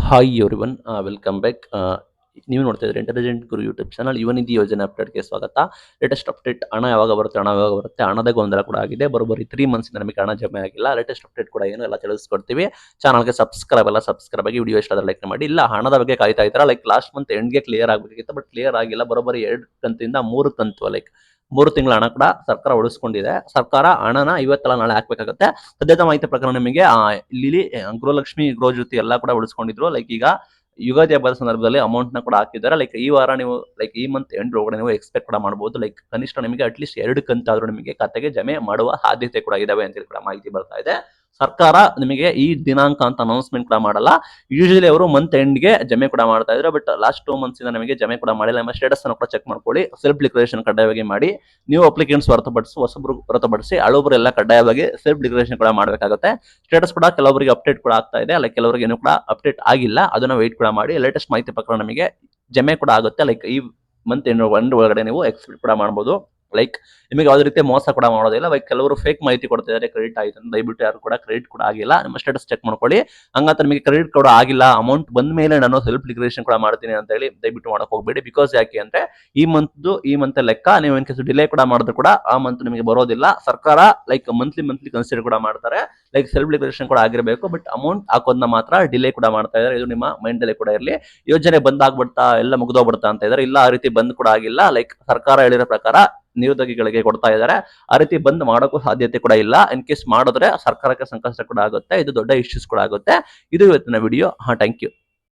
Hi everyone, welcome back. ನೀವು ನೋಡ್ತಾ ಇದ್ರೆ ಇಂಟೆಲಿಜೆಂಟ್ ಗುರು ಯೂಟ್ಯೂಬ್ ಚಾನಲ್. ಯುವನಿಧಿ ಯೋಜನೆ ಅಪ್ಡೇಟ್ಗೆ ಸ್ವಾಗತ. ಲೇಟೆಸ್ಟ್ ಅಪ್ಡೇಟ್, ಹಣ ಯಾವಾಗ ಬರುತ್ತೆ ಹಣದ ಗೊಂದಲ ಕೂಡ ಆಗಿದೆ. ಬರೋಬ್ಬರಿ 3 ಮಂತ್ಸ್ ನಮಗೆ ಹಣ ಜಮೆ ಆಗಿಲ್ಲ. ಲೇಟೆಸ್ಟ್ ಅಪ್ಡೇಟ್ ಕೂಡ ಏನು ಎಲ್ಲ ತಿಳಿಸ್ಕೊಡ್ತೀವಿ. ಚಾನಲ್ಗೆ ಸಬ್ಸ್ಕ್ರೈಬ್ ಆಗಿ ವಿಡಿಯೋ ಇಷ್ಟ ಆದ್ರೆ ಲೈಕ್ ಮಾಡಿ. ಇಲ್ಲ ಹಣದ ಬಗ್ಗೆ ಕಾಯ್ತಾ ಇದ್ದೀರಾ, ಲೈಕ್ ಲಾಸ್ಟ್ ಮಂತ್ ಎಂಡ್ಗೆ ಕ್ಲಿಯರ್ ಆಗಬೇಕಿತ್ತು, ಬಟ್ ಕ್ಲಿಯರ್ ಆಗಿಲ್ಲ. ಬರೋಬ್ಬರಿ 2 ಕಂತಿಂದ 3 ಕಂತು, ಲೈಕ್ 3 ತಿಂಗಳ ಹಣ ಕೂಡ ಸರ್ಕಾರ ಉಳಿಸ್ಕೊಂಡಿದೆ. ಸರ್ಕಾರ ಹಣನ ಇವತ್ತಲ್ಲ ನಾಳೆ ಹಾಕ್ಬೇಕಾಗುತ್ತೆ. ಸದ್ಯದ ಮಾಹಿತಿ ಪ್ರಕಾರ ನಿಮಗೆ ಇಲ್ಲಿ ಗೃಹಲಕ್ಷ್ಮಿ, ಗೃಹಜ್ಯೋತಿ ಎಲ್ಲ ಕೂಡ ಉಳಿಸ್ಕೊಂಡಿದ್ರು. ಲೈಕ್ ಈಗ ಯುಗಾದಿ ಹಬ್ಬದ ಸಂದರ್ಭದಲ್ಲಿ ಅಮೌಂಟ್ ನ ಕೂಡ ಹಾಕಿದ್ದಾರೆ. ಲೈಕ್ ಈ ವಾರ ನೀವು, ಲೈಕ್ ಈ ಮಂತ್ ಎಂಡ್ ಒಳಗಡೆ ನೀವು ಎಕ್ಸ್ಪೆಕ್ಟ್ ಕೂಡ ಮಾಡಬಹುದು. ಲೈಕ್ ಕನಿಷ್ಠ ನಿಮಗೆ ಅಟ್ಲೀಸ್ಟ್ 2 ಕಂತಾದ್ರೂ ನಿಮಗೆ ಖಾತೆಗೆ ಜಮೆ ಮಾಡುವ ಸಾಧ್ಯತೆ ಕೂಡ ಇದಾವೆ ಅಂತ ಕೂಡ ಮಾಹಿತಿ ಬರ್ತಾ ಇದೆ. ಸರ್ಕಾರ ನಿಮಗೆ ಈ ದಿನಾಂಕ ಅಂತ ಅನೌನ್ಸ್ಮೆಂಟ್ ಕೂಡ ಮಾಡಲ್ಲ. ಯೂಶಲಿ ಅವರು ಮಂತ್ ಎಂಡ್ಗೆ ಜಮೆ ಕೂಡ ಮಾಡ್ತಾ ಇದ್ರು, ಬಟ್ ಲಾಸ್ಟ್ 2 ಮಂತ್ಸ್ ಇಂದ ನಮಗೆ ಜಮೆ ಕೂಡ ಮಾಡಿಲ್ಲ. ನಿಮ್ಮ ಸ್ಟೇಟಸ್ ಅನ್ನು ಕೂಡ ಚೆಕ್ ಮಾಡ್ಕೊಳ್ಳಿ. ಸೆಲ್ಫ್ ಡಿಕ್ಲರೇಷನ್ ಕಡ್ಡಾಯವಾಗಿ ಮಾಡಿ. ನೀವು ಅಪ್ಲಿಕೆಂಟ್ಸ್ ಹೊಸಬ್ರು ಹೊರತುಪಡಿಸಿ ಹಳಬರೆಲ್ಲ ಕಡ್ಡಾಯವಾಗಿ ಸೆಲ್ಫ್ ಡಿಕ್ಲರೇಷನ್ ಕೂಡ ಮಾಡಬೇಕಾಗುತ್ತೆ. ಸ್ಟೇಟಸ್ ಕೂಡ ಕೆಲವರಿಗೆ ಅಪ್ಡೇಟ್ ಕೂಡ ಆಗ್ತಾ ಇದೆ, ಲೈಕ್ ಕೆಲವರಿಗೆ ಏನು ಕೂಡ ಅಪ್ಡೇಟ್ ಆಗಿಲ್ಲ. ಅದನ್ನ ವೇಟ್ ಕೂಡ ಮಾಡಿ. ಲೇಟೆಸ್ಟ್ ಮಾಹಿತಿ ಪ್ರಕಾರ ನಮಗೆ ಜಮೆ ಕೂಡ ಆಗುತ್ತೆ. ಲೈಕ್ ಈ ಮಂತ್ ಎಂಡ್ ಒಳಗಡೆ ನೀವು ಎಕ್ಸ್ಪೆಕ್ಟ್ ಕೂಡ ಮಾಡಬಹುದು. ಲೈಕ್ ನಿಮಗೆ ಯಾವುದೇ ರೀತಿ ಮೋಸ ಕೂಡ ಮಾಡೋದಿಲ್ಲ. ಲೈಕ್ ಕೆಲವರು ಫೇಕ್ ಮಾಹಿತಿ ಕೊಡ್ತಿದ್ದಾರೆ, ಕ್ರೆಡಿಟ್ ಆಯ್ತು ಅಂತ. ದಯವಿಟ್ಟು ಯಾರು ಕೂಡ ಕ್ರೆಡಿಟ್ ಕೂಡ ಆಗಿಲ್ಲ. ನಿಮ್ಮ ಸ್ಟೇಟಸ್ ಚೆಕ್ ಮಾಡ್ಕೊಳ್ಳಿ. ಹಂಗಂತ ನಿಮಗೆ ಕ್ರೆಡಿಟ್ ಕೂಡ ಆಗಿಲ್ಲ, ಅಮೌಂಟ್ ಬಂದ ಮೇಲೆ ನಾನು ಸೆಲ್ಫ್ ಡಿಕ್ಲರೇಷನ್ ಕೂಡ ಮಾಡ್ತೀನಿ ಅಂತ ಹೇಳಿ ದಯವಿಟ್ಟು ಮಾಡಕ್ ಹೋಗ್ಬೇಡಿ. ಬಿಕಾಸ್ ಯಾಕೆ ಅಂದ್ರೆ ಈ ಮಂತ್ ಲೆಕ್ಕ ನೀವು ಇನ್ ಕೇಸ್ ಡಿಲೇ ಕೂಡ ಮಾಡಿದ್ರು ಕೂಡ ಆ ಮಂತ್ ನಿಮಗೆ ಬರೋದಿಲ್ಲ. ಸರ್ಕಾರ ಲೈಕ್ ಮಂತ್ಲಿ ಕನ್ಸಿಡರ್ ಕೂಡ ಮಾಡ್ತಾರೆ. ಲೈಕ್ ಸೆಲ್ಫ್ ಡಿಕ್ಲರೇಷನ್ ಕೂಡ ಆಗಿರಬೇಕು, ಬಟ್ ಅಮೌಂಟ್ ಹಾಕೋದನ್ನ ಮಾತ್ರ ಡಿಲೇ ಕೂಡ ಮಾಡ್ತಾ ಇದ್ದಾರೆ. ಇದು ನಿಮ್ಮ ಮೈಂಡ್ ಅಲ್ಲಿ ಕೂಡ ಇರಲಿ. ಯೋಜನೆ ಬಂದಾಗ್ಬಿಡ್ತಾ, ಎಲ್ಲ ಮುಗ್ದೋಗ್ಬಿಡ್ತಾ ಅಂತ ಇದ್ದಾರೆ. ಇಲ್ಲ, ಆ ರೀತಿ ಬಂದ್ ಕೂಡ ಆಗಿಲ್ಲ. ಲೈಕ್ ಸರ್ಕಾರ ಹೇಳಿರೋ ಪ್ರಕಾರ ನಿರುದ್ಯೋಗಿಗಳಿಗೆ ಕೊಡ್ತಾ ಇದ್ದಾರೆ. ಆ ರೀತಿ ಬಂದ್ ಮಾಡೋಕ್ಕೂ ಸಾಧ್ಯತೆ ಕೂಡ ಇಲ್ಲ. ಇನ್ ಕೇಸ್ ಮಾಡಿದ್ರೆ ಸರ್ಕಾರಕ್ಕೆ ಸಂಕಷ್ಟ ಕೂಡ ಆಗುತ್ತೆ. ಇದು ದೊಡ್ಡ ಇಶ್ಯೂಸ್ ಕೂಡ ಆಗುತ್ತೆ. ಇದು ಇವತ್ತಿನ ವಿಡಿಯೋ. Thank you.